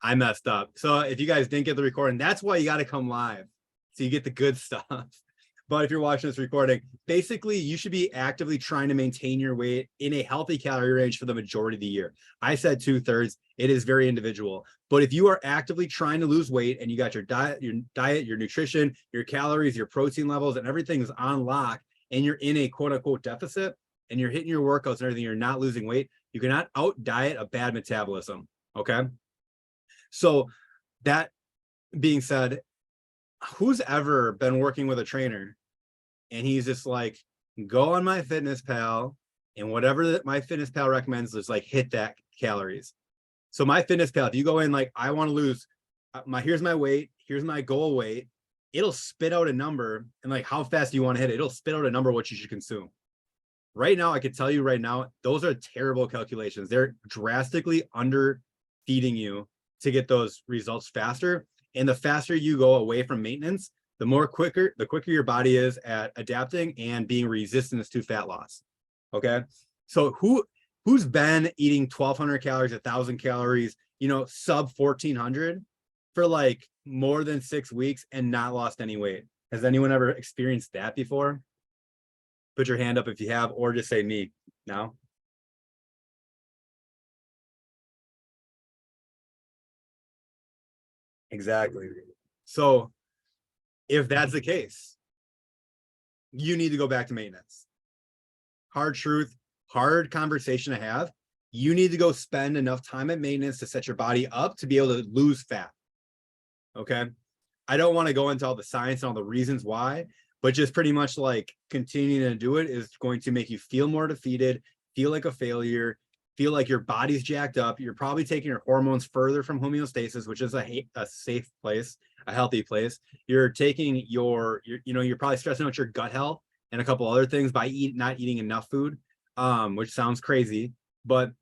I messed up. So if you guys didn't get the recording, that's why you got to come live. So you get the good stuff. But if you're watching this recording, basically you should be actively trying to maintain your weight in a healthy calorie range for the majority of the year. I said 2/3. It is very individual. But if you are actively trying to lose weight and you got your diet, your nutrition, your calories, your protein levels, and everything's on lock, and you're in a quote unquote deficit and you're hitting your workouts and everything, you're not losing weight, you cannot out diet a bad metabolism. Okay. So that being said, who's ever been working with a trainer and he's just like, go on my fitness pal and whatever that my fitness pal recommends is like hit that calories. So my fitness pal, if you go in like, I want to lose here's my weight, here's my goal weight, it'll spit out a number and like how fast do you want to hit it? It'll spit out a number what you should consume. Right now, I could tell you right now, those are terrible calculations. They're drastically under feeding you to get those results faster. And the faster you go away from maintenance, the quicker your body is at adapting and being resistant to fat loss. Okay. So who's been eating 1,200 calories, 1,000 calories, sub 1,400 for like more than 6 weeks and not lost any weight? Has anyone ever experienced that before? Put your hand up if you have, or just say me now. Exactly. So if that's the case, you need to go back to maintenance. Hard truth, hard conversation to have. You need to go spend enough time at maintenance to set your body up to be able to lose fat. Okay. I don't want to go into all the science and all the reasons why, but just pretty much like continuing to do it is going to make you feel more defeated, feel like a failure, feel like your body's jacked up. You're probably taking your hormones further from homeostasis, which is a safe place, a healthy place. You're taking you're probably stressing out your gut health and a couple other things by not eating enough food, which sounds crazy, but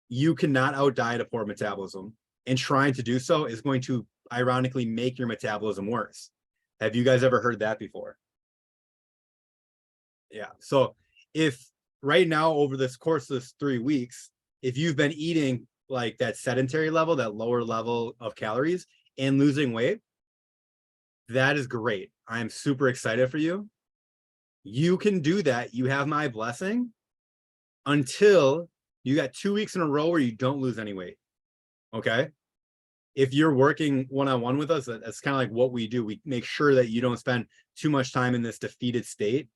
you cannot out diet a poor metabolism. And trying to do so is going to ironically make your metabolism worse. Have you guys ever heard that before? Yeah. So if right now over this course of this 3 weeks, if you've been eating like that sedentary level, that lower level of calories and losing weight, that is great. I'm super excited for you. You can do that. You have my blessing until you got 2 weeks in a row where you don't lose any weight. Okay. If you're working one-on-one with us, that's kind of like what we do. We make sure that you don't spend too much time in this defeated state.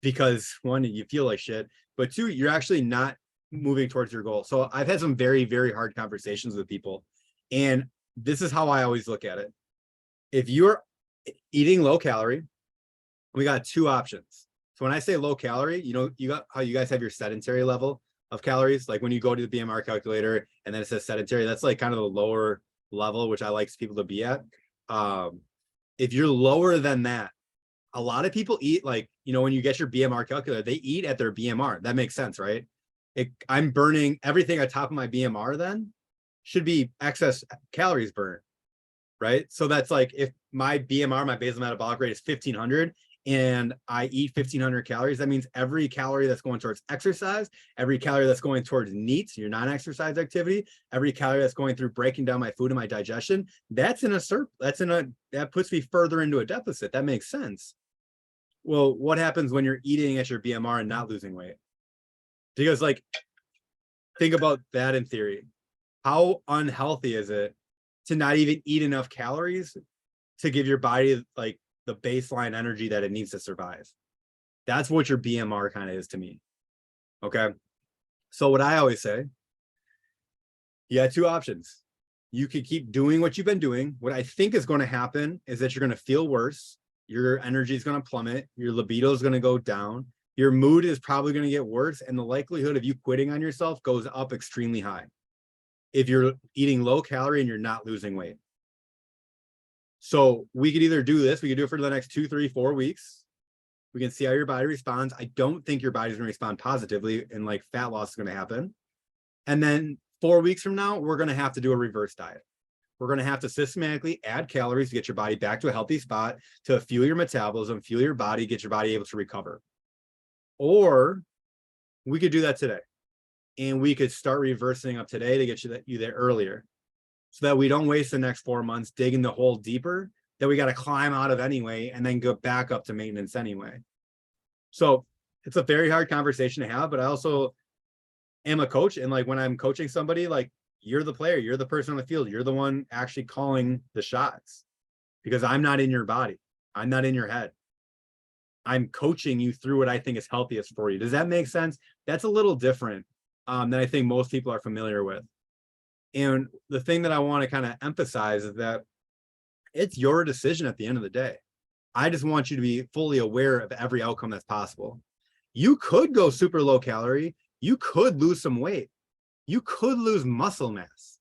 Because one, you feel like shit, but two, you're actually not moving towards your goal. So I've had some very, very hard conversations with people. And this is how I always look at it. If you're eating low calorie, we got two options. So when I say low calorie, you got how you guys have your sedentary level of calories. Like when you go to the BMR calculator and then it says sedentary, that's like kind of the lower level, which I like people to be at. If you're lower than that, a lot of people eat like, when you get your BMR calculator, they eat at their BMR. That makes sense, right? I'm burning everything on top of my BMR then should be excess calories burned, right? So that's like if my BMR, my basal metabolic rate is 1,500 and I eat 1,500 calories, that means every calorie that's going towards exercise, every calorie that's going towards NEAT, your non-exercise activity, every calorie that's going through breaking down my food and my digestion, that puts me further into a deficit. That makes sense. Well, what happens when you're eating at your BMR and not losing weight? Because like, think about that in theory. How unhealthy is it to not even eat enough calories to give your body like the baseline energy that it needs to survive? That's what your BMR kind of is to me. Okay. So what I always say, you got two options. You could keep doing what you've been doing. What I think is going to happen is that you're going to feel worse. Your energy is going to plummet. Your libido is going to go down. Your mood is probably going to get worse. And the likelihood of you quitting on yourself goes up extremely high if you're eating low calorie and you're not losing weight. So we could either do this. We could do it for the next 2, 3, 4 weeks. We can see how your body responds. I don't think your body's going to respond positively and like fat loss is going to happen. And then 4 weeks from now, we're going to have to do a reverse diet. We're going to have to systematically add calories to get your body back to a healthy spot, to fuel your metabolism, fuel your body, get your body able to recover. Or we could do that today. and we could start reversing up today to get you there earlier, so that we don't waste the next 4 months digging the hole deeper that we got to climb out of anyway, and then go back up to maintenance anyway. So it's a very hard conversation to have, but I also am a coach, and like when I'm coaching somebody, like, you're the player, you're the person on the field, you're the one actually calling the shots, because I'm not in your body, I'm not in your head. I'm coaching you through what I think is healthiest for you. Does that make sense? That's a little different than I think most people are familiar with. And the thing that I want to kind of emphasize is that it's your decision at the end of the day. I just want you to be fully aware of every outcome that's possible. You could go super low calorie. You could lose some weight. You could lose muscle mass.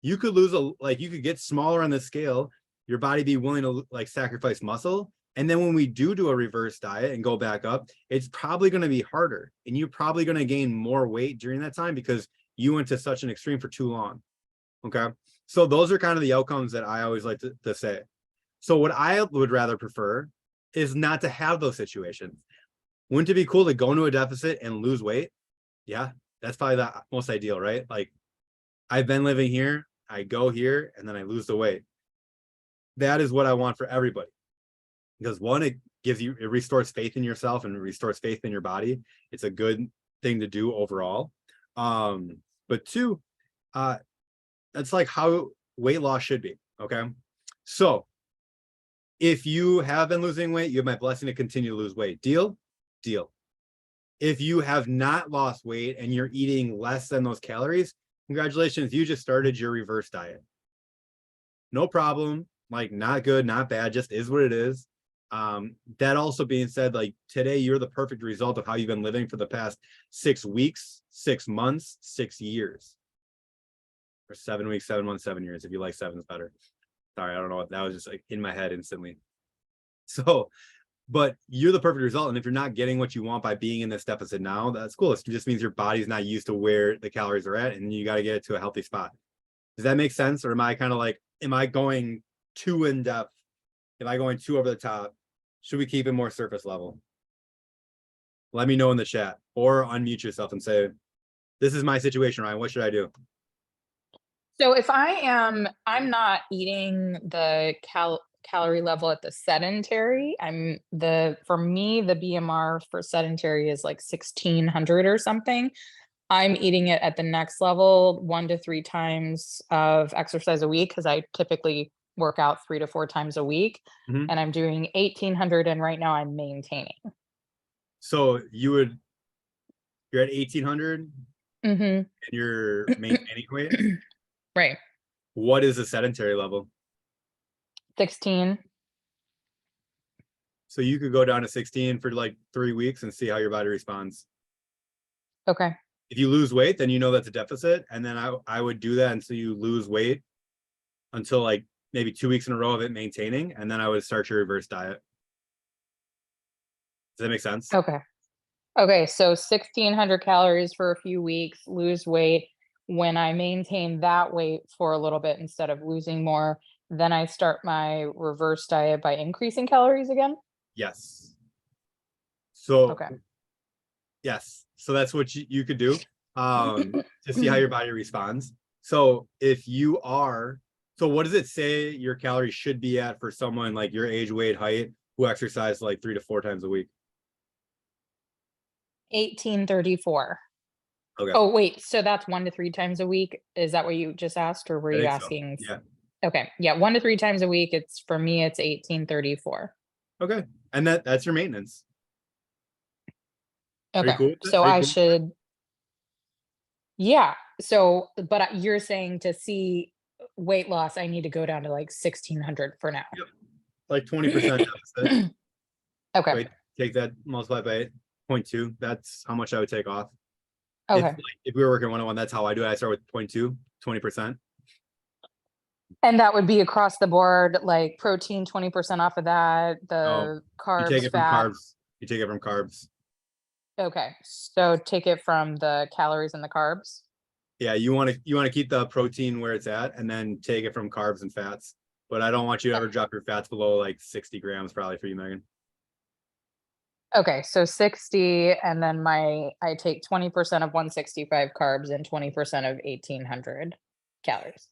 You could lose you could get smaller on the scale, your body be willing to like sacrifice muscle. And then when we do a reverse diet and go back up, it's probably going to be harder, and you're probably going to gain more weight during that time because you went to such an extreme for too long. Okay. So those are kind of the outcomes that I always like to say. So what I would rather prefer is not to have those situations. Wouldn't it be cool to go into a deficit and lose weight? Yeah, that's probably the most ideal, right? Like, I've been living here, I go here, and then I lose the weight. That is what I want for everybody. Because one, it restores faith in yourself and restores faith in your body. It's a good thing to do overall. But two, that's like how weight loss should be. Okay. So if you have been losing weight, you have my blessing to continue to lose weight. Deal? Deal. If you have not lost weight and you're eating less than those calories, congratulations, you just started your reverse diet. No problem. Like, not good, not bad, just is what it is. That also being said, like, today you're the perfect result of how you've been living for the past 6 weeks, 6 months, 6 years, or 7 weeks, 7 months, 7 years. If you like sevens better. Sorry, I don't know what that was, just like in my head instantly. So, but you're the perfect result. And if you're not getting what you want by being in this deficit now, that's cool. It just means your body's not used to where the calories are at, and you got to get it to a healthy spot. Does that make sense? Or am I kind of like, am I going too in depth? Am I going too over the top? Should we keep it more surface level? Let me know in the chat, or unmute yourself and say, this is my situation, Ryan. What should I do? So if I'm not eating the calorie level at the sedentary, for me, the BMR for sedentary is like 1600 or something. I'm eating it at the next level 1 to 3 times of exercise a week, because I typically work out 3 to 4 times a week. Mhm. And I'm doing 1800, and right now I'm maintaining. So you're at 1800 Mm-hmm. and you're maintaining weight. Right. What is the sedentary level? 16. So you could go down to 16 for like 3 weeks and see how your body responds. Okay. If you lose weight, then you know that's a deficit. And then I would do that until you lose weight, until like maybe 2 weeks in a row of it maintaining. And then I would start your reverse diet. Does that make sense? Okay. Okay. So 1600 calories for a few weeks, lose weight. When I maintain that weight for a little bit instead of losing more, then I start my reverse diet by increasing calories again. Yes. So Okay. yes. So that's what you could do to see how your body responds. So if you are, so what does it say your calories should be at for someone like your age, weight, height, who exercise like 3 to 4 times a week? 1834. Okay. Oh, wait. So that's 1 to 3 times a week. Is that what you just asked, or were I you think so. asking? Yeah. Okay. Yeah. 1 to 3 times a week. For me, it's 1834. Okay. And that's your maintenance. Are you Okay. cool with it? So Are you I cool with it? should, yeah. So, but you're saying to see weight loss, I need to go down to like 1600 for now. Yep. Like 20% deficit. Okay. Wait, take that, multiply by 0.2. That's how much I would take off. Okay. If we were working one-on-one, that's how I do it. I start with 0.2, 20%. And that would be across the board, like protein 20% off of that, No, the you take carbs, it from fat. carbs. You take it from carbs. Okay. So take it from the calories and the carbs. Yeah, you want to keep the protein where it's at, and then take it from carbs and fats. But I don't want you to ever drop your fats below like 60 grams, probably, for you, Megan. Okay, so 60, and then I take 20% of 165 carbs and 20% of 1800 calories.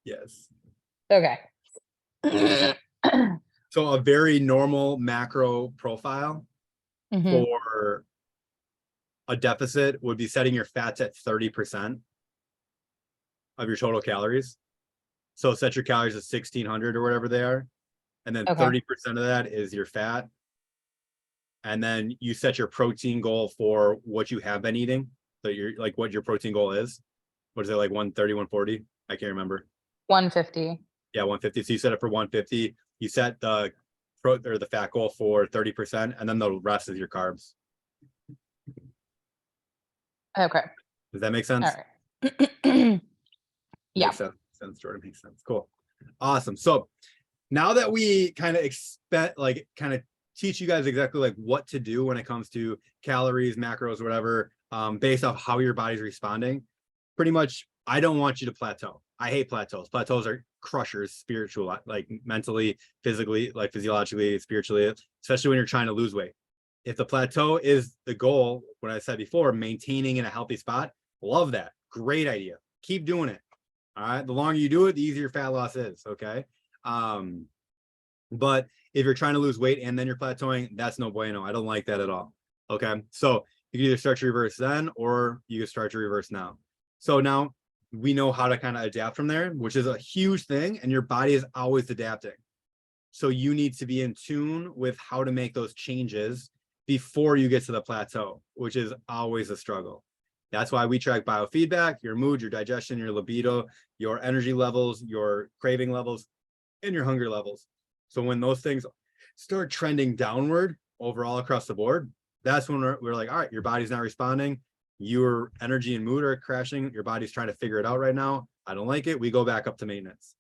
Yes. Okay. So a very normal macro profile Mhm. for a deficit would be setting your fats at 30% of your total calories. So set your calories at 1600 or whatever they are. And then Okay. 30% of that is your fat. And then you set your protein goal for what you have been eating. So you're like what your protein goal is. What is it, like 130, 140? I can't remember. 150. Yeah, 150. So you set it for 150. You set the or the fat goal for 30%, and then the rest is your carbs. Okay. Does that make All sense? right. Yeah. Makes sense, Jordan. Makes sense. Cool. Awesome. So now that we kind of expect, like, kind of teach you guys exactly like what to do when it comes to calories, macros, whatever, based off how your body's responding. Pretty much, I don't want you to plateau. I hate plateaus. Plateaus are crushers, spiritual, like mentally, physically, like physiologically, spiritually, especially when you're trying to lose weight. If the plateau is the goal, what I said before, maintaining in a healthy spot, love that. Great idea. Keep doing it. All right. The longer you do it, the easier fat loss is. Okay. But if you're trying to lose weight and then you're plateauing, that's no bueno. I don't like that at all. Okay. So you can either start to reverse then, or you can start to reverse now. So now we know how to kind of adapt from there, which is a huge thing. And your body is always adapting. So you need to be in tune with how to make those changes before you get to the plateau, which is always a struggle. That's why we track biofeedback, your mood, your digestion, your libido, your energy levels, your craving levels, and your hunger levels. So when those things start trending downward overall across the board, that's when we're like, all right, your body's not responding. Your energy and mood are crashing. Your body's trying to figure it out right now. I don't like it. We go back up to maintenance.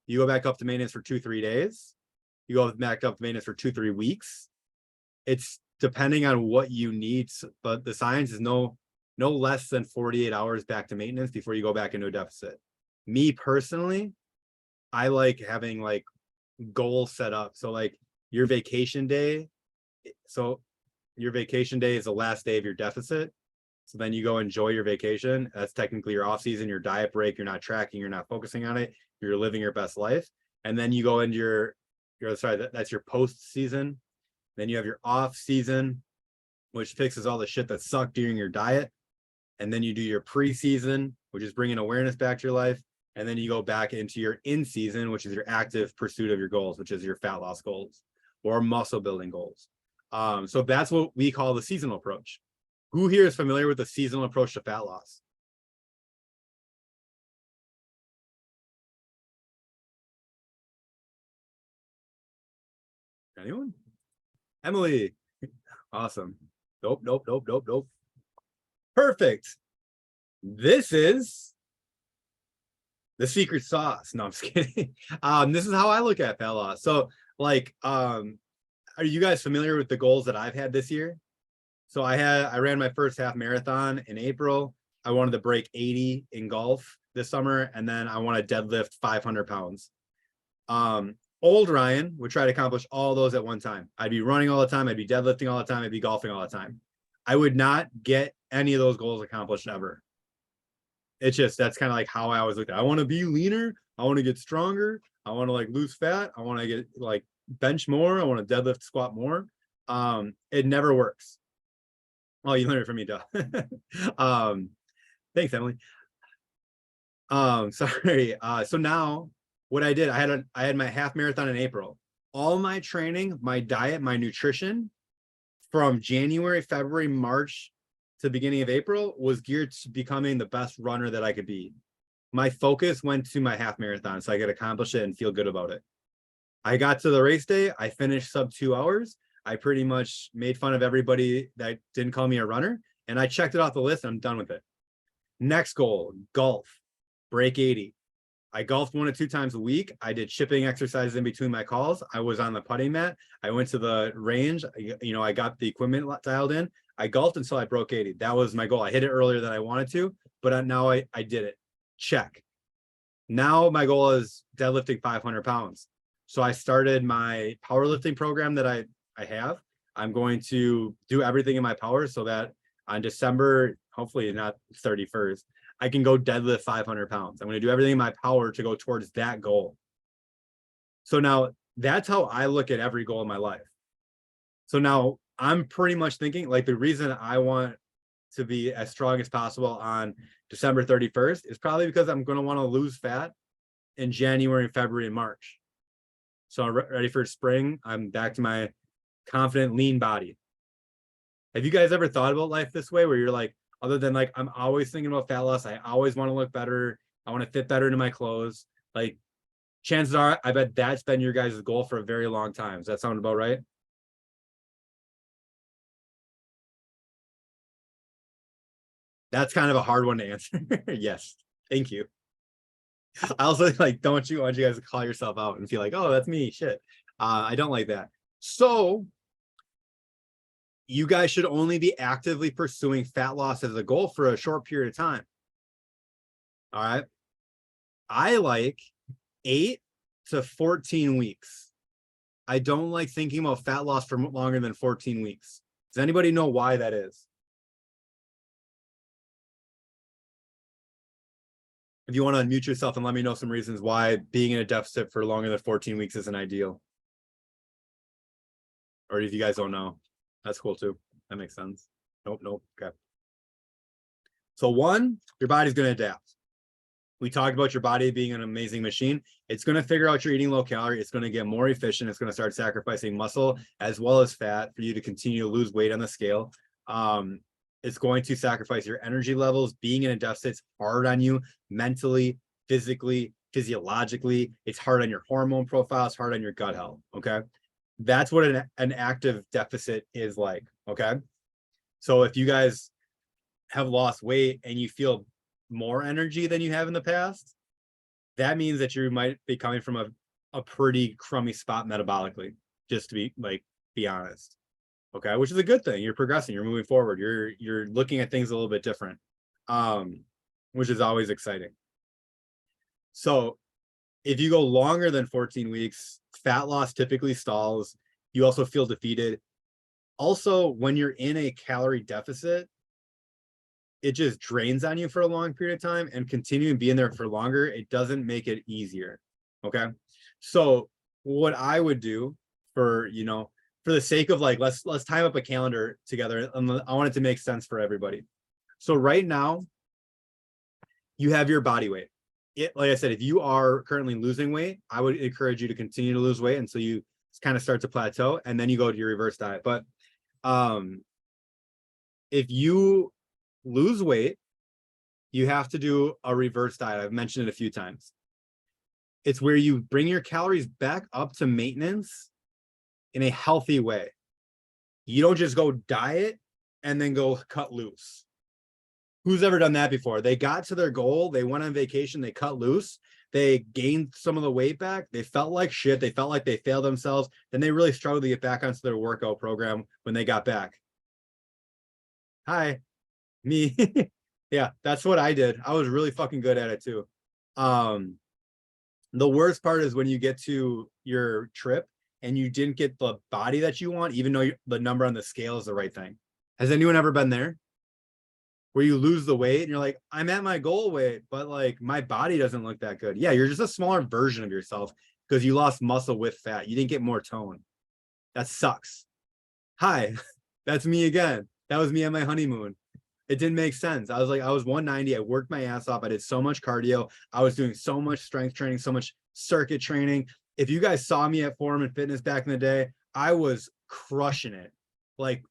You go back up to maintenance for 2-3 days. You go back up to maintenance for 2-3 weeks. It's depending on what you need, but the science is no less than 48 hours back to maintenance before you go back into a deficit. Me personally, I like having like goals set up. So like your vacation day. So your vacation day is the last day of your deficit. So then you go enjoy your vacation. That's technically your off season, your diet break. You're not tracking, you're not focusing on it. You're living your best life. And then you go into that's your post season. Then you have your off season, which fixes all the shit that sucked during your diet. And then you do your pre-season, which is bringing awareness back to your life. And then you go back into your in season, which is your active pursuit of your goals, which is your fat loss goals or muscle building goals. So that's what we call the seasonal approach. Who here is familiar with the seasonal approach to fat loss? Anyone? Emily. Awesome. Nope. Perfect. This is the secret sauce. No, I'm just kidding. This is how I look at fat loss. So like, are you guys familiar with the goals that I've had this year? So I ran my first half marathon in April. I wanted to break 80 in golf this summer, and then I want to deadlift 500 pounds. Old Ryan would try to accomplish all those at one time. I'd be running all the time. I'd be deadlifting all the time. I'd be golfing all the time. I would not get any of those goals accomplished ever. It's just, that's kind of like how I always looked at it. I want to be leaner. I want to get stronger. I want to like lose fat. I want to get like bench more. I want to deadlift, squat more. It never works. Oh, you learned it from me, duh. Thanks, Emily. Sorry. So now what I did, I had my half marathon in April. All my training, my diet, my nutrition from January, February, March to the beginning of April was geared to becoming the best runner that I could be. My focus went to my half marathon so I could accomplish it and feel good about it. I got to the race day. I finished sub 2 hours. I pretty much made fun of everybody that didn't call me a runner, and I checked it off the list. And I'm done with it. Next goal, golf, break 80. I golfed 1 or 2 times a week. I did chipping exercises in between my calls. I was on the putting mat. I went to the range. I got the equipment dialed in. I golfed until I broke 80. That was my goal. I hit it earlier than I wanted to, but now I did it. Check. Now my goal is deadlifting 500 pounds. So I started my powerlifting program that I have. I'm going to do everything in my power so that on December, hopefully not 31st, I can go deadlift 500 pounds. I'm going to do everything in my power to go towards that goal. So now that's how I look at every goal in my life. So now I'm pretty much thinking like the reason I want to be as strong as possible on December 31st is probably because I'm going to want to lose fat in January, February, and March. So I'm ready for spring. I'm back to my confident, lean body. Have you guys ever thought about life this way where you're like, other than like, I'm always thinking about fat loss. I always want to look better. I want to fit better into my clothes. Like chances are, I bet that's been your guys' goal for a very long time. Does that sound about right? That's kind of a hard one to answer. Yes. Thank you. I also like don't want you guys to call yourself out and feel like, oh, that's me. Shit. I don't like that. So you guys should only be actively pursuing fat loss as a goal for a short period of time. All right. I like 8 to 14 weeks. I don't like thinking about fat loss for longer than 14 weeks. Does anybody know why that is? If you want to unmute yourself and let me know some reasons why being in a deficit for longer than 14 weeks isn't ideal. Or if you guys don't know, that's cool too. That makes sense. Nope. Okay. So one, your body's going to adapt. We talked about your body being an amazing machine. It's going to figure out you're eating low calorie. It's going to get more efficient. It's going to start sacrificing muscle as well as fat for you to continue to lose weight on the scale. It's going to sacrifice your energy levels. Being in a deficit is hard on you mentally, physically, physiologically. It's hard on your hormone profile. It's hard on your gut health. Okay. That's what an active deficit is like. Okay. So if you guys have lost weight and you feel more energy than you have in the past, that means that you might be coming from a pretty crummy spot metabolically, just to be honest. Okay, which is a good thing. You're progressing, you're moving forward, you're looking at things a little bit different, which is always exciting. So if you go longer than 14 weeks, fat loss typically stalls. You also feel defeated. Also, when you're in a calorie deficit, it just drains on you for a long period of time, and continuing being there for longer, it doesn't make it easier. Okay. So what I would do for, for the sake of like, let's time up a calendar together. I want it to make sense for everybody. So right now you have your body weight. Like I said, if you are currently losing weight, I would encourage you to continue to lose weight until you kind of start to plateau, and then you go to your reverse diet. But if you lose weight, you have to do a reverse diet. I've mentioned it a few times. It's where you bring your calories back up to maintenance in a healthy way. You don't just go diet and then go cut loose. Who's ever done that before? They got to their goal, they went on vacation, they cut loose, they gained some of the weight back, they felt like shit, they felt like they failed themselves, then they really struggled to get back onto their workout program when they got back. Hi. Me. Yeah, that's what I did. I was really fucking good at it too. The worst part is when you get to your trip and you didn't get the body that you want, even though the number on the scale is the right thing. Has anyone ever been there? Where you lose the weight and you're like, I'm at my goal weight, but like my body doesn't look that good. Yeah, you're just a smaller version of yourself because you lost muscle with fat. You didn't get more tone. That sucks. Hi, that's me again. That was me on my honeymoon. It didn't make sense. I was 190. I worked my ass off. I did so much cardio. I was doing so much strength training, so much circuit training. If you guys saw me at Foreman Fitness back in the day, I was crushing it, like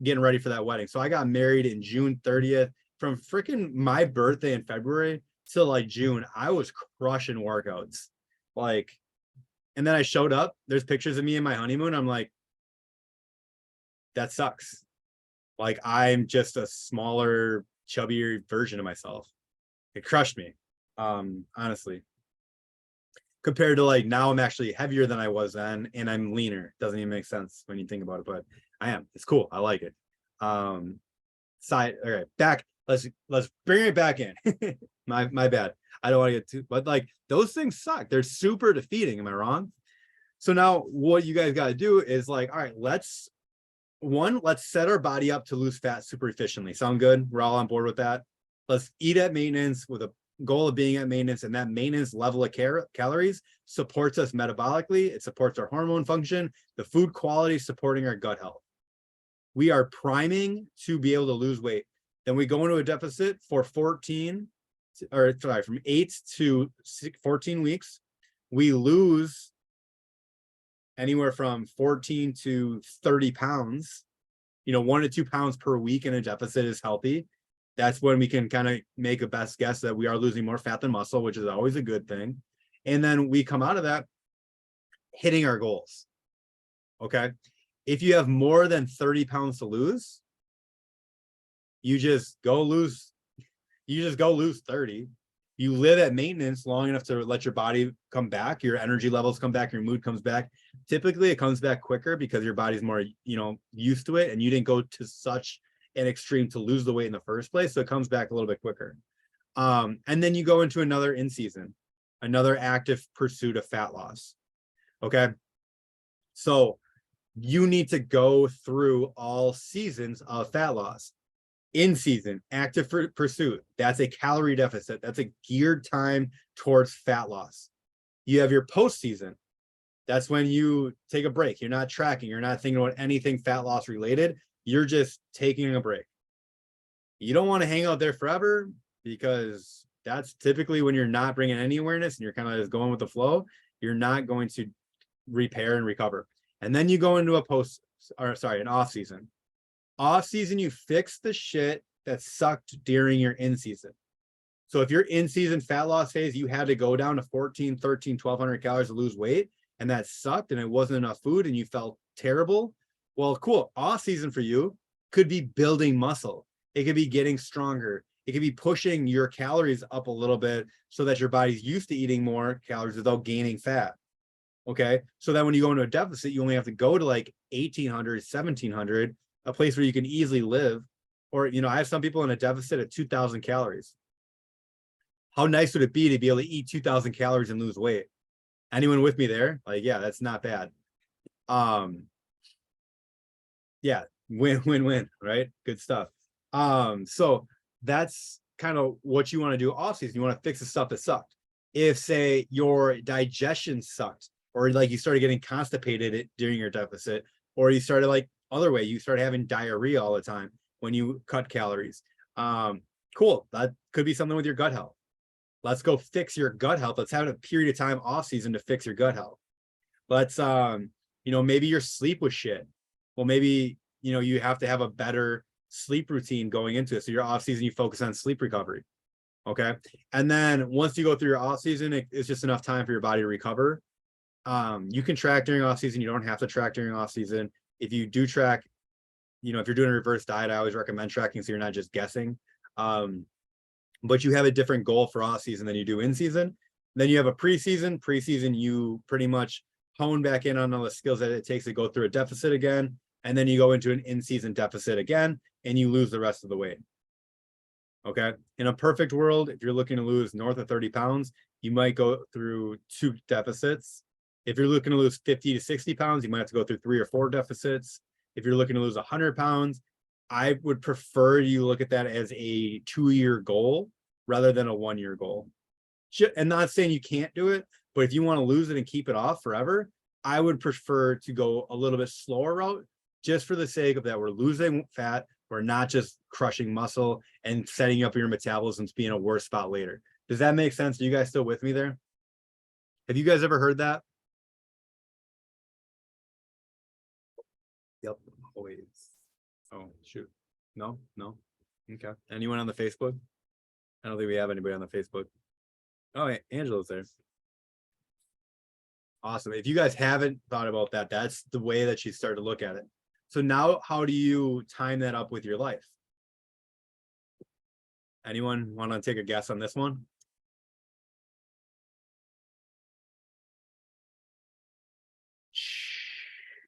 getting ready for that wedding. So I got married in June 30th. From freaking my birthday in February till like June, I was crushing workouts. And then I showed up. There's pictures of me in my honeymoon. I'm like, that sucks. Like I'm just a smaller, chubbier version of myself. It crushed me, honestly. Compared to like now I'm actually heavier than I was then, and I'm leaner. Doesn't even make sense when you think about it, but I am. It's cool. I like it. Okay, back. Let's bring it back in. my bad. I don't want to get too, but like those things suck. They're super defeating. Am I wrong? So now what you guys got to do is like, all right, let's one, let's set our body up to lose fat super efficiently. Sound good? We're all on board with that. Let's eat at maintenance with a goal of being at maintenance, and that maintenance level of calories supports us metabolically. It supports our hormone function, the food quality supporting our gut health. We are priming to be able to lose weight. Then we go into a deficit for 14, or sorry, from 8 to 14 weeks. We lose anywhere from 14 to 30 pounds. 1 to 2 pounds per week in a deficit is healthy. That's when we can kind of make a best guess that we are losing more fat than muscle, which is always a good thing. And then we come out of that hitting our goals. Okay. If you have more than 30 pounds to lose, you just go lose 30. You live at maintenance long enough to let your body come back, your energy levels come back, your mood comes back. Typically it comes back quicker because your body's more, used to it, and you didn't go to such an extreme to lose the weight in the first place. So it comes back a little bit quicker. And then you go into another in-season, another active pursuit of fat loss. Okay. So you need to go through all seasons of fat loss. In season, active pursuit, that's a calorie deficit. That's a geared time towards fat loss. You have your postseason. That's when you take a break. You're not tracking. You're not thinking about anything fat loss related. You're just taking a break. You don't want to hang out there forever, because that's typically when you're not bringing any awareness and you're kind of just going with the flow. You're not going to repair and recover. And then you go into an off season. Off season, you fix the shit that sucked during your in season. So if your in season fat loss phase, you had to go down to 14, 13, 1200 calories to lose weight, and that sucked and it wasn't enough food and you felt terrible. Well, cool. Off season for you could be building muscle. It could be getting stronger. It could be pushing your calories up a little bit so that your body's used to eating more calories without gaining fat. Okay. So that when you go into a deficit, you only have to go to like 1800, 1700, a place where you can easily live. Or, I have some people in a deficit at 2000 calories. How nice would it be to be able to eat 2000 calories and lose weight? Anyone with me there? Like, yeah, that's not bad. Yeah, win, right? Good stuff. So that's kind of what you want to do off season. You want to fix the stuff that sucked. If, say, your digestion sucked, or like you started getting constipated during your deficit, or you started like other way, you start having diarrhea all the time when you cut calories. Cool. That could be something with your gut health. Let's go fix your gut health. Let's have a period of time off season to fix your gut health. Let's, maybe your sleep was shit. Well, maybe, you have to have a better sleep routine going into it. So your off season, you focus on sleep recovery. Okay. And then once you go through your off season, it's just enough time for your body to recover. You can track during off season. You don't have to track during off season. If you do track, if you're doing a reverse diet, I always recommend tracking so you're not just guessing. But you have a different goal for off season than you do in season. Then you have a preseason. Preseason, you pretty much hone back in on all the skills that it takes to go through a deficit again. And then you go into an in-season deficit again, and you lose the rest of the weight. Okay. In a perfect world, if you're looking to lose north of 30 pounds, you might go through 2 deficits. If you're looking to lose 50 to 60 pounds, you might have to go through 3 or 4 deficits. If you're looking to lose 100 pounds, I would prefer you look at that as a 2-year goal rather than a 1-year goal. And not saying you can't do it, but if you want to lose it and keep it off forever, I would prefer to go a little bit slower route, just for the sake of that we're losing fat, we're not just crushing muscle and setting up your metabolism to be in a worse spot later. Does that make sense? Are you guys still with me there? Have you guys ever heard that? Yep, always. Oh, shoot. No. Okay. Anyone on the Facebook? I don't think we have anybody on the Facebook. Oh, yeah, Angela's there. Awesome. If you guys haven't thought about that, that's the way that you start to look at it. So now, how do you time that up with your life? Anyone want to take a guess on this one?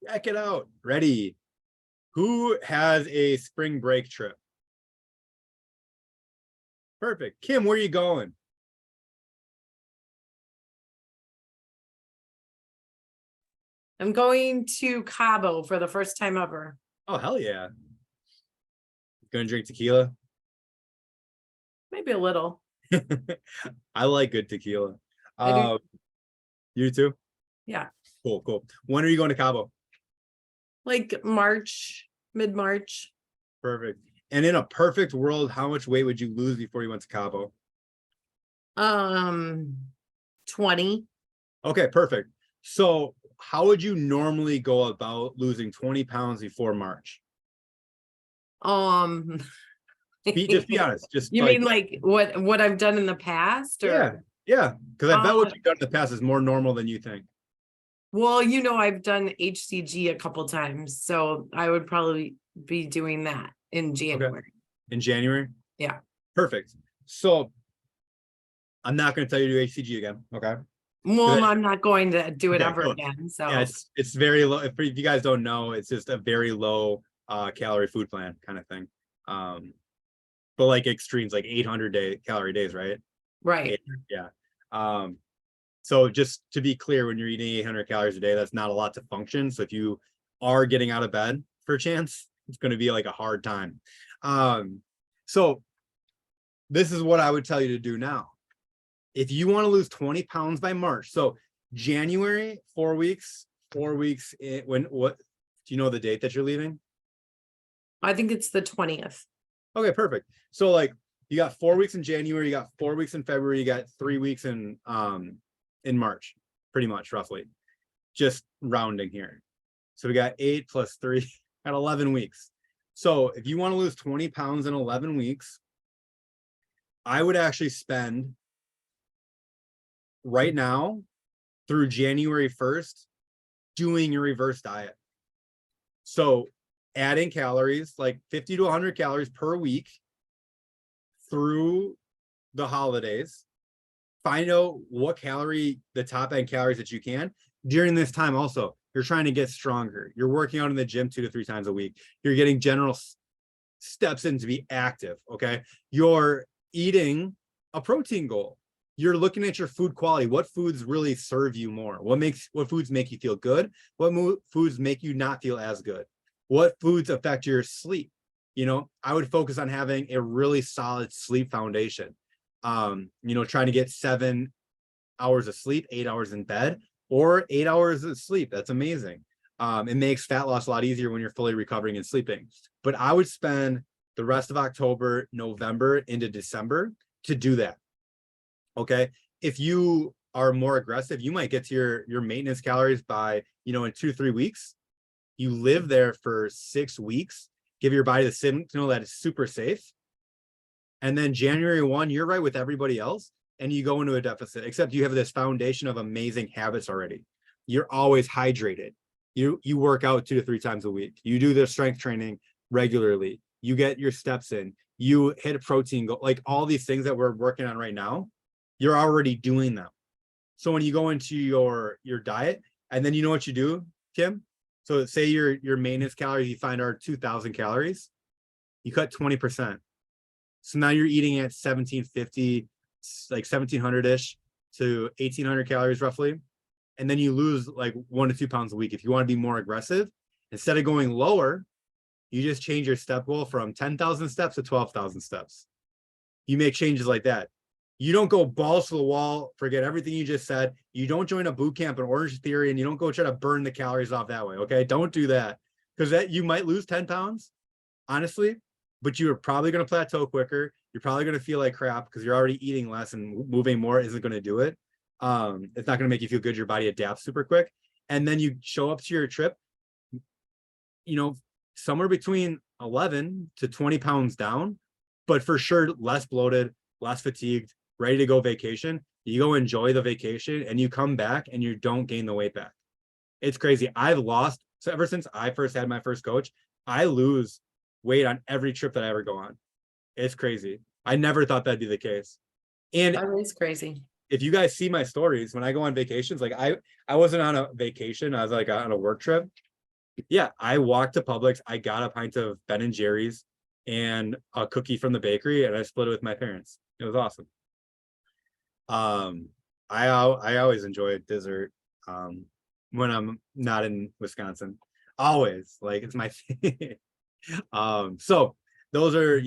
Check it out. Ready? Who has a spring break trip? Perfect. Kim, where are you going? I'm going to Cabo for the first time ever. Oh, hell yeah. Gonna drink tequila. Maybe a little. I like good tequila. I do. You too? Yeah. Cool, cool. When are you going to Cabo? Like March, mid-March. Perfect. And in a perfect world, how much weight would you lose before you went to Cabo? 20. Okay, perfect. So how would you normally go about losing 20 pounds before March? Just be honest. Just You mean like what I've done in the past, yeah, or yeah. Because I bet what Uh, you've done in the past is more normal than you think. well, I've done HCG a couple times, so I would probably be doing that in January. In January? Yeah. Perfect. So I'm not going to tell you to do HCG again. Okay. Well, I- I'm not going to do it Okay, ever cool. again. So Yeah, it's very low. If you guys don't know, it's just a very low calorie food plan kind of thing. But like extremes, like 800 calorie days, right? right. Yeah. So just to be clear, when you're eating 800 calories a day, that's not a lot to function. So if you are getting out of bed for a chance, it's going to be like a hard time. So this is what I would tell you to do now. If you want to lose 20 pounds by March, so January, 4 weeks, 4 weeks what do you know the date that you're leaving? I think it's the 20th. Okay, perfect. So like you got 4 weeks in January, you got 4 weeks in February, you got 3 weeks in March, pretty much roughly. Just rounding here. So we got 8 plus 3 at 11 weeks. So if you want to lose 20 pounds in 11 weeks, I would actually spend right now through January 1st doing your reverse diet. So adding calories, like 50 to 100 calories per week through the holidays. Find out what the top end calories that you can during this time. Also, you're trying to get stronger. You're working out in the gym 2 to 3 times a week. You're getting general steps in to be active. Okay. You're eating a protein goal. You're looking at your food quality. What foods really serve you more? What foods make you feel good? What foods make you not feel as good? What foods affect your sleep? I would focus on having a really solid sleep foundation. Trying to get 7 hours of sleep, 8 hours in bed, or 8 hours of sleep. That's amazing. It makes fat loss a lot easier when you're fully recovering and sleeping. But I would spend the rest of October, November into December to do that. Okay. If you are more aggressive, you might get to your maintenance calories by, in 2-3 weeks. You live there for 6 weeks, give your body the signal that it's super safe. And then January 1, you're right with everybody else, and you go into a deficit, except you have this foundation of amazing habits already. You're always hydrated. You work out 2 to 3 times a week. You do the strength training regularly. You get your steps in. You hit a protein goal, like all these things that we're working on right now, you're already doing them. So when you go into your diet, and then you know what you do, Kim? So say your maintenance calories you find are 2,000 calories, you cut 20%. So now you're eating at 1750, like 1700-ish to 1800 calories roughly. And then you lose like 1 to 2 pounds a week. If you want to be more aggressive, instead of going lower, you just change your step goal from 10,000 steps to 12,000 steps. You make changes like that. You don't go balls to the wall, forget everything you just said. You don't join a boot camp in Orange Theory, and you don't go try to burn the calories off that way. Okay. Don't do that, because you might lose 10 pounds, honestly, but you're probably going to plateau quicker. You're probably going to feel like crap because you're already eating less, and moving more isn't going to do it. It's not going to make you feel good. Your body adapts super quick. And then you show up to your trip, somewhere between 11 to 20 pounds down, but for sure less bloated, less fatigued, ready to go vacation. You go enjoy the vacation, and you come back and you don't gain the weight back. It's crazy. I've lost, so ever since I first had my first coach, I lose weight on every trip that I ever go on. It's crazy. I never thought that'd be the case. And That is crazy. if you guys see my stories, when I go on vacations, like I wasn't on a vacation, I was like on a work trip. Yeah, I walked to Publix, I got a pint of Ben and Jerry's and a cookie from the bakery, and I split it with my parents. It was awesome. I always enjoy dessert when I'm not in Wisconsin. always, like, it's my thing. So those are,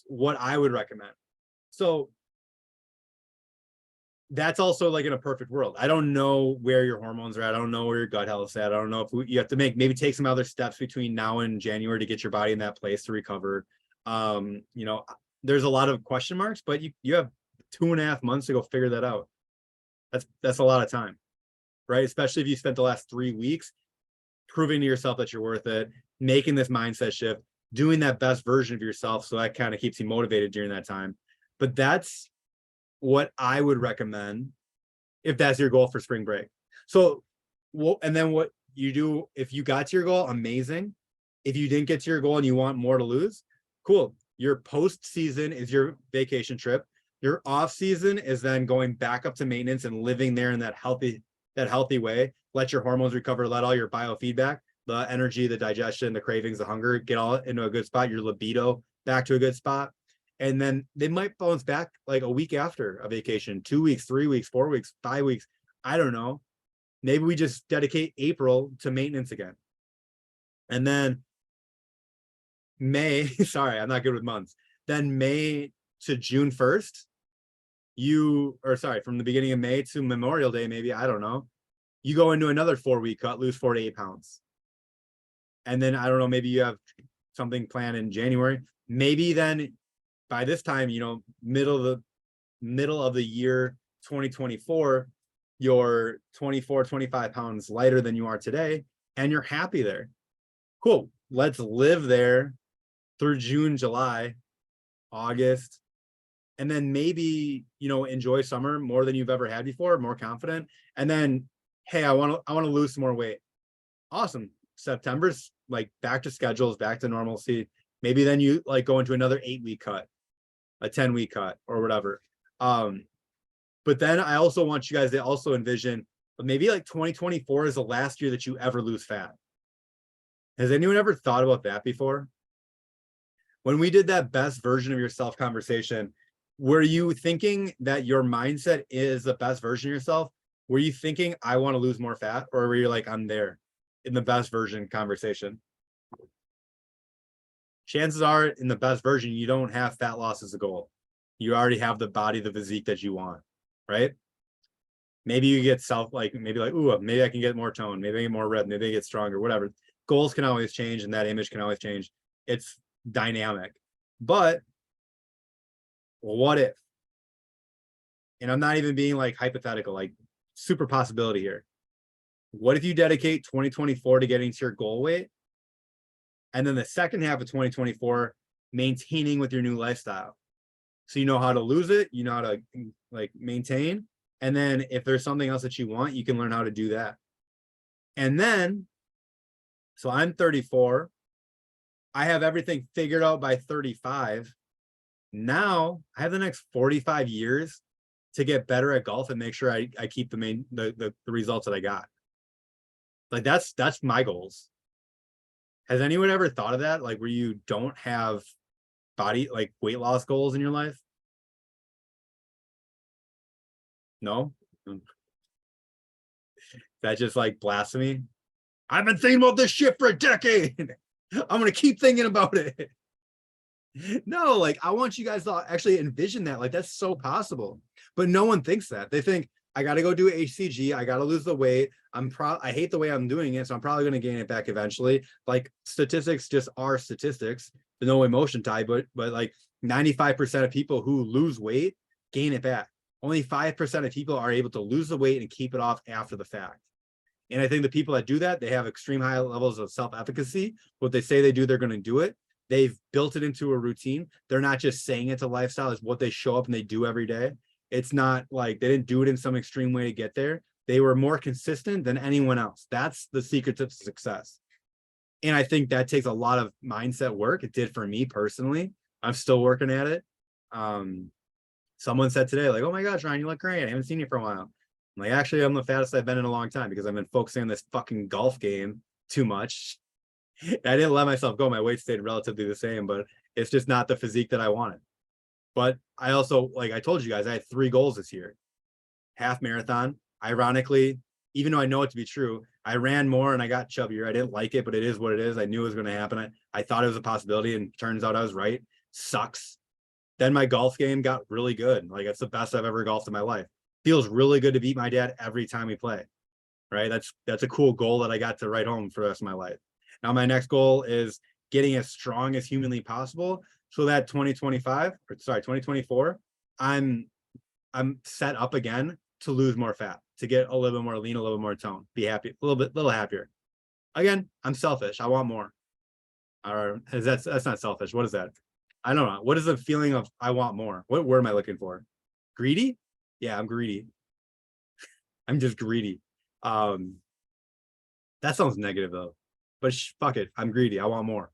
what I would recommend. So that's also like in a perfect world. I don't know where your hormones are at. I don't know where your gut health is at. I don't know if you have to maybe take some other steps between now and January to get your body in that place to recover. There's a lot of question marks, but you have 2.5 months to go figure that out. That's a lot of time, right? Especially if you spent the last 3 weeks proving to yourself that you're worth it, making this mindset shift, doing that best version of yourself. So that kind of keeps you motivated during that time. But that's what I would recommend if that's your goal for spring break. So, and then what you do, if you got to your goal, amazing. If you didn't get to your goal and you want more to lose, cool. Your post season is your vacation trip. Your off season is then going back up to maintenance and living there in that healthy way. Let your hormones recover, let all your biofeedback, the energy, the digestion, the cravings, the hunger, get all into a good spot, your libido back to a good spot. And then they might bounce back like a week after a vacation, 2 weeks, 3 weeks, 4 weeks, 5 weeks. I don't know. Maybe we just dedicate April to maintenance again. And then May, sorry, I'm not good with months. Then May to June 1st, from the beginning of May to Memorial Day, maybe, I don't know. You go into another 4-week cut, lose 4 to 8 pounds. And then, I don't know, maybe you have something planned in January. Maybe then by this time, middle of the year 2024, you're 24, 25 pounds lighter than you are today, and you're happy there. Cool. Let's live there through June, July, August, and then maybe, enjoy summer more than you've ever had before, more confident. And then, hey, I want to lose some more weight. Awesome. September's like back to schedules, back to normalcy. Maybe then you like go into another 8-week cut, a 10-week cut, or whatever. But then I also want you guys to also envision maybe like 2024 is the last year that you ever lose fat. Has anyone ever thought about that before? When we did that best version of yourself conversation, were you thinking that your mindset is the best version of yourself? Were you thinking, I want to lose more fat? Or were you like, I'm there in the best version conversation? Chances are in the best version, you don't have fat loss as a goal. You already have the body, the physique that you want, right? Maybe you get ooh, maybe I can get more tone. Maybe I get more rep. Maybe I get stronger, whatever. Goals can always change and that image can always change. It's dynamic. But what if? And I'm not even being like hypothetical, like super possibility here. What if you dedicate 2024 to getting to your goal weight? And then the second half of 2024, maintaining with your new lifestyle. So you know how to lose it, you know how to like maintain. And then if there's something else that you want, you can learn how to do that. And then, so I'm 34. I have everything figured out by 35. Now I have the next 45 years to get better at golf and make sure I keep the results that I got. Like that's my goals. Has anyone ever thought of that? Like where you don't have weight loss goals in your life? No? That's just like blasphemy. I've been thinking about this shit for a decade. I'm going to keep thinking about it. No, like I want you guys to actually envision that. Like that's so possible. But no one thinks that. They think I got to go do HCG. I got to lose the weight. I hate the way I'm doing it. So I'm probably going to gain it back eventually. Like statistics just are statistics. There's no emotion tie, but like 95% of people who lose weight gain it back. Only 5% of people are able to lose the weight and keep it off after the fact. And I think the people that do that, they have extreme high levels of self-efficacy. What they say they do, they're going to do it. They've built it into a routine. They're not just saying it's a lifestyle. It's what they show up and they do every day. It's not like they didn't do it in some extreme way to get there. They were more consistent than anyone else. That's the secret to success. And I think that takes a lot of mindset work. It did for me personally. I'm still working at it. Someone said today, like, oh my gosh, Ryan, you look great. I haven't seen you for a while. I'm like, actually, I'm the fattest I've been in a long time because I've been focusing on this fucking golf game too much. I didn't let myself go. My weight stayed relatively the same, but it's just not the physique that I wanted. But I also, like I told you guys, I had 3 goals this year. Half marathon. Ironically, even though I know it to be true. I ran more and I got chubbier. I didn't like it, but it is what it is. I knew it was going to happen. I thought it was a possibility, and turns out I was right. Sucks. Then my golf game got really good. Like, it's the best I've ever golfed in my life. Feels really good to beat my dad every time we play. Right? That's a cool goal that I got to write home for the rest of my life. Now my next goal is getting as strong as humanly possible, so that 2024, I'm set up again to lose more fat, to get a little bit more lean, a little bit more tone, be happy, a little happier. Again, I'm selfish. I want more. Or that's not selfish. What is that? I don't know. What is the feeling of I want more? What word am I looking for? Greedy? Yeah, I'm greedy. I'm just greedy. That sounds negative though, but fuck it. I'm greedy. I want more.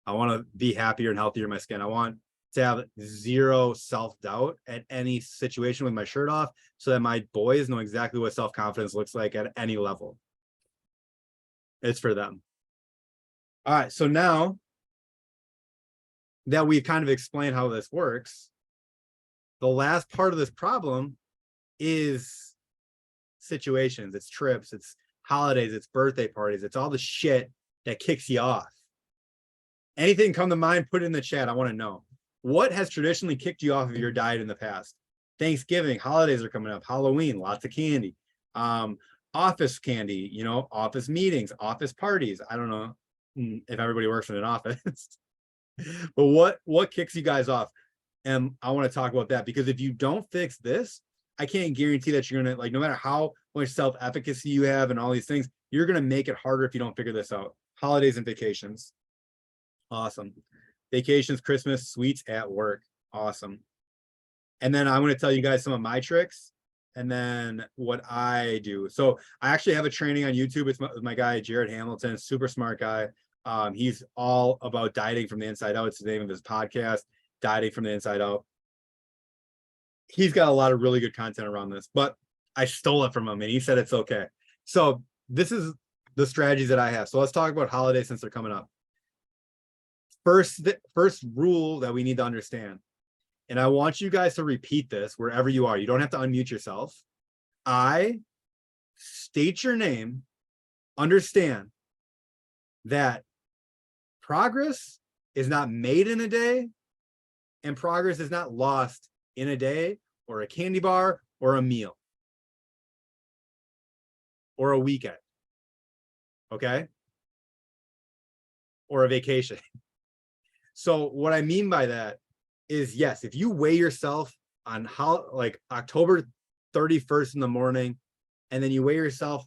I want to be happier and healthier in my skin. I want to have zero self-doubt at any situation with my shirt off, so that my boys know exactly what self-confidence looks like at any level. It's for them. All right. So now that we've kind of explained how this works, the last part of this problem is situations. It's trips, it's holidays, it's birthday parties, it's all the shit that kicks you off. Anything come to mind, put it in the chat. I want to know. What has traditionally kicked you off of your diet in the past? Thanksgiving, holidays are coming up, Halloween, lots of candy. Office candy, you know, office meetings, office parties. I don't know if everybody works in an office. But what kicks you guys off? And I want to talk about that, because if you don't fix this, I can't guarantee that you're gonna, like, no matter how much self-efficacy you have and all these things, you're gonna make it harder if you don't figure this out. Holidays and vacations. Awesome. Vacations, Christmas, sweets at work. Awesome. And then I'm going to tell you guys some of my tricks and then what I do. So I actually have a training on YouTube. It's my guy, Jared Hamilton, super smart guy. He's all about dieting from the inside out. It's the name of his podcast, Dieting from the Inside Out. He's got a lot of really good content around this, but I stole it from him and he said it's okay. So this is the strategies that I have. So let's talk about holidays since they're coming up. First rule that we need to understand, and I want you guys to repeat this wherever you are. You don't have to unmute yourself. I state your name, understand that progress is not made in a day, and progress is not lost in a day or a candy bar or a meal or a weekend, okay? Or a vacation. So what I mean by that is, yes, if you weigh yourself on how, like, October 31st in the morning, and then you weigh yourself,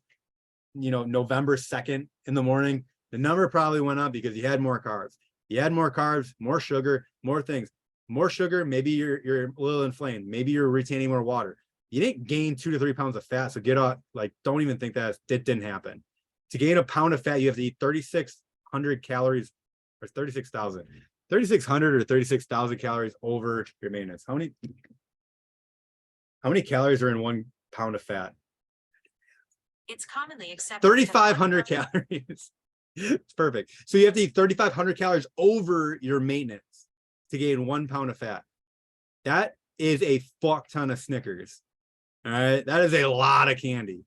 you know, November 2nd in the morning, the number probably went up because you had more carbs. You had more carbs, more sugar, more things. More sugar, maybe you're a little inflamed. Maybe you're retaining more water. You didn't gain 2 to 3 pounds of fat, so get off, like, don't even think that didn't happen. To gain a pound of fat, you have to eat 3,600 calories, or 36,000. 3,600 or 36,000 calories over your maintenance. How many calories are in 1 pound of fat? It's commonly accepted. 3,500 calories. It's perfect. So you have to eat 3,500 calories over your maintenance to gain 1 pound of fat. That is a fuck ton of Snickers. All right. That is a lot of candy.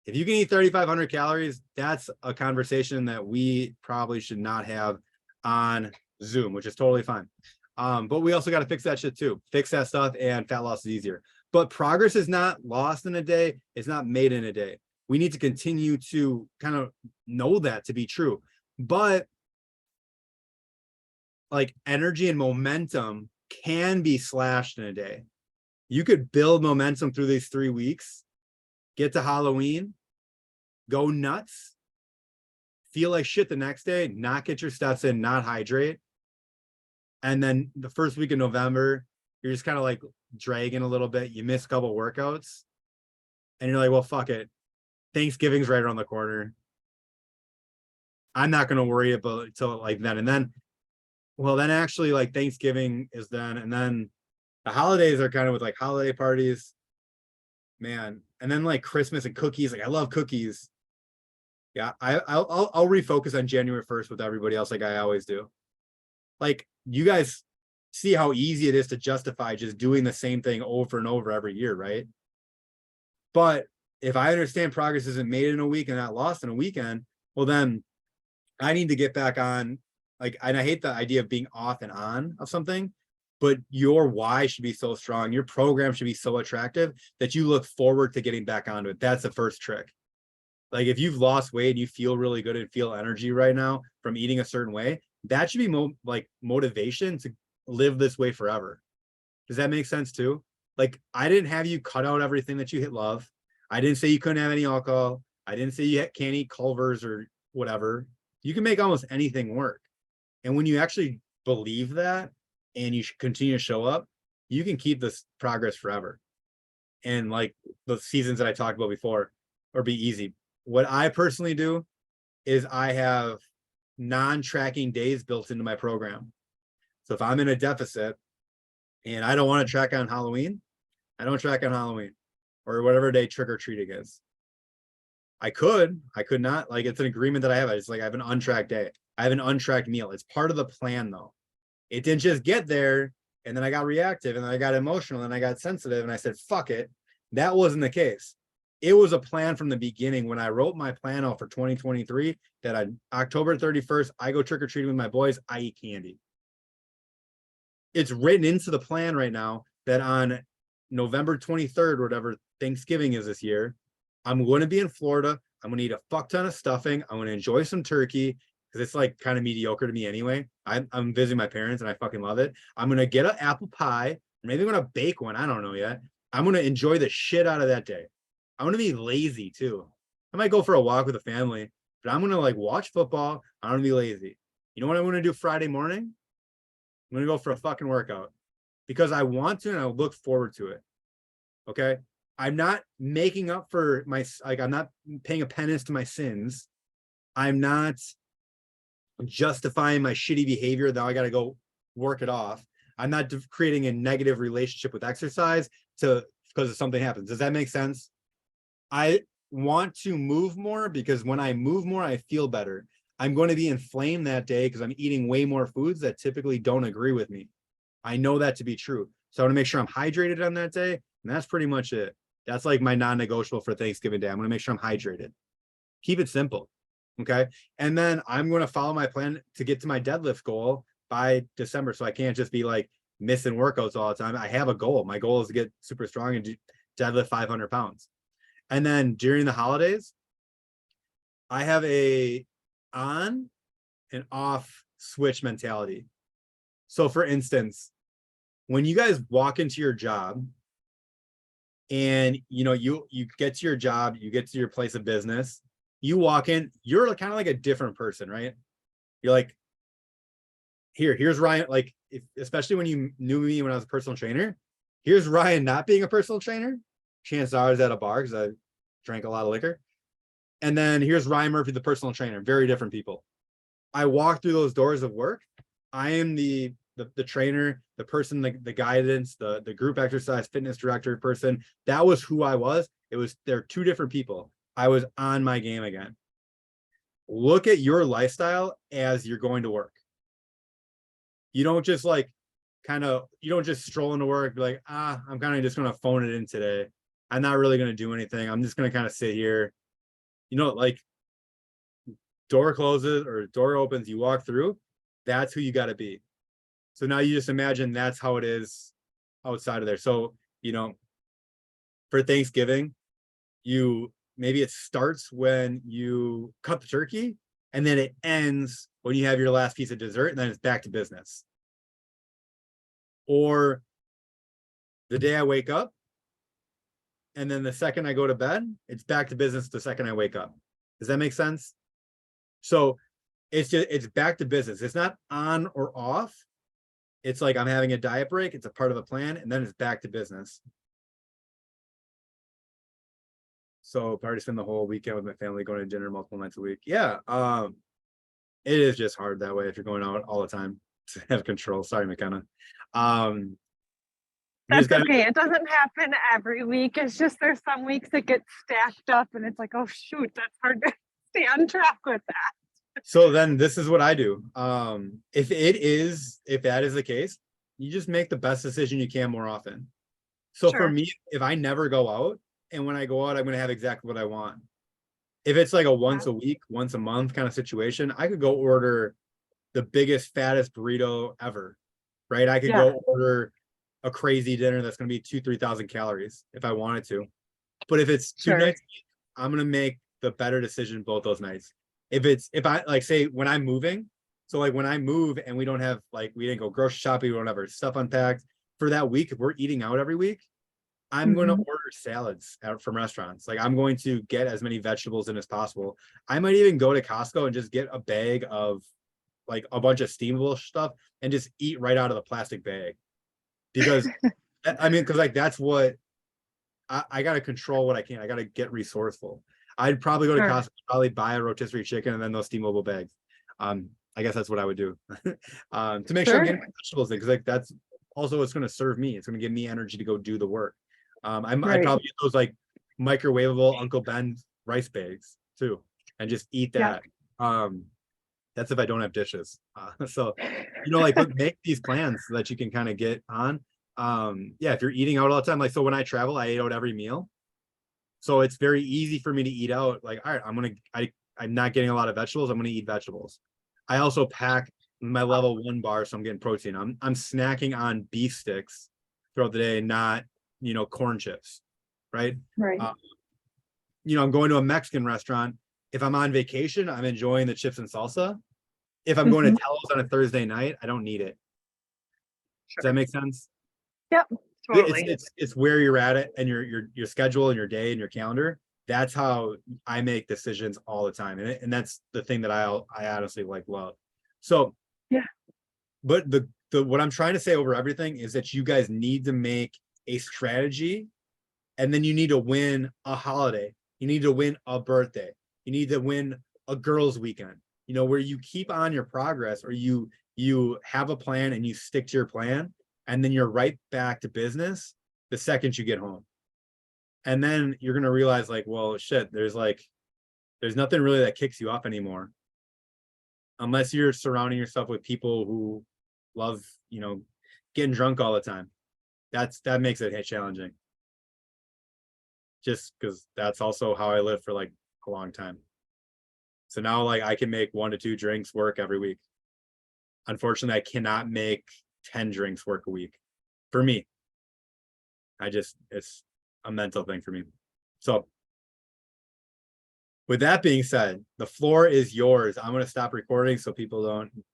If you can eat 3,500 calories, that's a conversation that we probably should not have on Zoom, which is totally fine. But we also got to fix that shit too. Fix that stuff, and fat loss is easier. But progress is not lost in a day. It's not made in a day. We need to continue to kind of know that to be true. But like, energy and momentum can be slashed in a day. You could build momentum through these 3 weeks, get to Halloween, go nuts, feel like shit the next day, not get your steps in, not hydrate. And then the first week of November, you're just kind of like dragging a little bit. You miss a couple workouts and you're like, well, fuck it. Thanksgiving's right around the corner. I'm not going to worry about it until like then. And then, well, then actually, like, Thanksgiving is then, and then the holidays are kind of with like holiday parties, man. And then like Christmas and cookies. Like, I love cookies. Yeah, I'll refocus on January 1st with everybody else, like I always do. Like, you guys see how easy it is to justify just doing the same thing over and over every year, right? But if I understand progress isn't made in a week and not lost in a weekend, well, then I need to get back on. Like, and I hate the idea of being off and on of something, but your why should be so strong. Your program should be so attractive that you look forward to getting back onto it. That's the first trick. Like, if you've lost weight and you feel really good and feel energy right now from eating a certain way, that should be like motivation to live this way forever. Does that make sense too? Like, I didn't have you cut out everything that you love. I didn't say you couldn't have any alcohol. I didn't say you can't eat Culver's or whatever. You can make almost anything work. And when you actually believe that and you should continue to show up, you can keep this progress forever. And like the seasons that I talked about before, or be easy. What I personally do is I have non-tracking days built into my program. So if I'm in a deficit and I don't want to track on Halloween, I don't track on Halloween or whatever day trick or treating is. I could not. Like, it's an agreement that I have. It's like I have an untracked day. I have an untracked meal. It's part of the plan though. It didn't just get there and then I got reactive and then I got emotional and I got sensitive and I said, fuck it. That wasn't the case. It was a plan from the beginning. When I wrote my plan out for 2023, that on October 31st, I go trick-or-treating with my boys, I eat candy. It's written into the plan right now that on November 23rd, whatever Thanksgiving is this year, I'm going to be in Florida. I'm going to eat a fuck ton of stuffing. I'm going to enjoy some turkey because it's like kind of mediocre to me anyway. I'm visiting my parents and I fucking love it. I'm going to get an apple pie. Maybe I'm going to bake one. I don't know yet. I'm going to enjoy the shit out of that day. I'm going to be lazy too. I might go for a walk with the family, but I'm going to like watch football. I'm going to be lazy. You know what I'm going to do Friday morning? I'm going to go for a fucking workout because I want to and I look forward to it. Okay. I'm not making up for my, like, I'm not paying a penance to my sins. I'm not justifying my shitty behavior that I got to go work it off. I'm not creating a negative relationship with exercise because something happens. Does that make sense? I want to move more because when I move more, I feel better. I'm going to be inflamed that day because I'm eating way more foods that typically don't agree with me. I know that to be true. So I want to make sure I'm hydrated on that day. And that's pretty much it. That's like my non-negotiable for Thanksgiving Day. I'm going to make sure I'm hydrated. Keep it simple. Okay. And then I'm going to follow my plan to get to my deadlift goal by December. So I can't just be like missing workouts all the time. I have a goal. My goal is to get super strong and deadlift 500 pounds. And then during the holidays, I have a on and off switch mentality. So for instance, when you guys walk into your job and you know you get to your job, you get to your place of business, you walk in, you're kind of like a different person, right? You're like, here's Ryan. Like, especially when you knew me when I was a personal trainer, here's Ryan not being a personal trainer. Chances are I was at a bar because I drank a lot of liquor. And then here's Ryan Murphy, the personal trainer. Very different people. I walk through those doors of work. I am the trainer, the person, the guidance, the group exercise fitness director person. That was who I was. They're two different people. I was on my game again. Look at your lifestyle as you're going to work. You don't just you don't just stroll into work, be like, I'm kind of just going to phone it in today. I'm not really going to do anything. I'm just going to kind of sit here. You know, like, door closes or door opens, you walk through, that's who you got to be. So now you just imagine that's how it is outside of there. So, you know, for Thanksgiving, maybe it starts when you cut the turkey and then it ends when you have your last piece of dessert and then it's back to business. Or the day I wake up and then the second I go to bed, it's back to business the second I wake up. Does that make sense? So it's back to business. It's not on or off. It's like I'm having a diet break. It's a part of a plan, and then it's back to business. So probably spend the whole weekend with my family, going to dinner multiple nights a week. Yeah. It is just hard that way if you're going out all the time to have control. Sorry, McKenna. That's okay. It doesn't happen every week. It's just there's some weeks that get stacked up and it's like, oh shoot, that's hard to stay on track with that. So then this is what I do. If that is the case, you just make the best decision you can more often. So Sure. for me, if I never go out and when I go out, I'm gonna have exactly what I want. If it's like a once a week, once a month kind of situation, I could go order the biggest, fattest burrito ever, right? I could Yeah. go order a crazy dinner that's gonna be 2,000-3,000 calories if I wanted to. But if it's two Sure. nights, I'm gonna make the better decision both those nights. If I like say when I'm moving, so like when I move and we don't have like we didn't go grocery shopping, we don't have our stuff unpacked for that week. If we're eating out every week, I'm going to Mhm. order salads out from restaurants. Like I'm going to get as many vegetables in as possible. I might even go to Costco and just get a bag of like a bunch of steamable stuff and just eat right out of the plastic bag. Because I mean, because like that's what I got to control what I can. I got to get resourceful. I'd probably go to Sure. Costco, probably buy a rotisserie chicken and then those steamable bags. I guess that's what I would do to make sure I'm Sure. getting my vegetables in because like that's also what's going to serve me. It's going to give me energy to go do the work. I'd Right. probably get those like microwavable Uncle Ben rice bags too, and just eat Yeah. that. That's if I don't have dishes. So, like make these plans so that you can kind of get on. Yeah, if you're eating out all the time, like so when I travel, I eat out every meal. So it's very easy for me to eat out. Like, all right, I'm not getting a lot of vegetables. I'm gonna eat vegetables. I also pack my level 1 bar, so I'm getting protein. I'm snacking on beef sticks throughout the day, not corn chips, right? Right. I'm going to a Mexican restaurant. If I'm on vacation, I'm enjoying the chips and salsa. If I'm going to Mhm. Tello's on a Thursday night, I don't need it. Does Sure. that make sense? Yep. Totally. It's where you're at it and your schedule and your day and your calendar. That's how I make decisions all the time, and that's the thing that I honestly love. So Yeah. but the what I'm trying to say over everything is that you guys need to make a strategy, and then you need to win a holiday. You need to win a birthday. You need to win a girls' weekend. Where you keep on your progress, or you have a plan and you stick to your plan, and then you're right back to business the second you get home. And then you're gonna realize, like, well, shit, there's nothing really that kicks you up anymore, unless you're surrounding yourself with people who love, getting drunk all the time. That makes it challenging. Just because that's also how I lived for like a long time. So now, like, I can make 1 to 2 drinks work every week. Unfortunately, I cannot make 10 drinks work a week for me. It's a mental thing for me. So with that being said, the floor is yours. I'm going to stop recording so people don't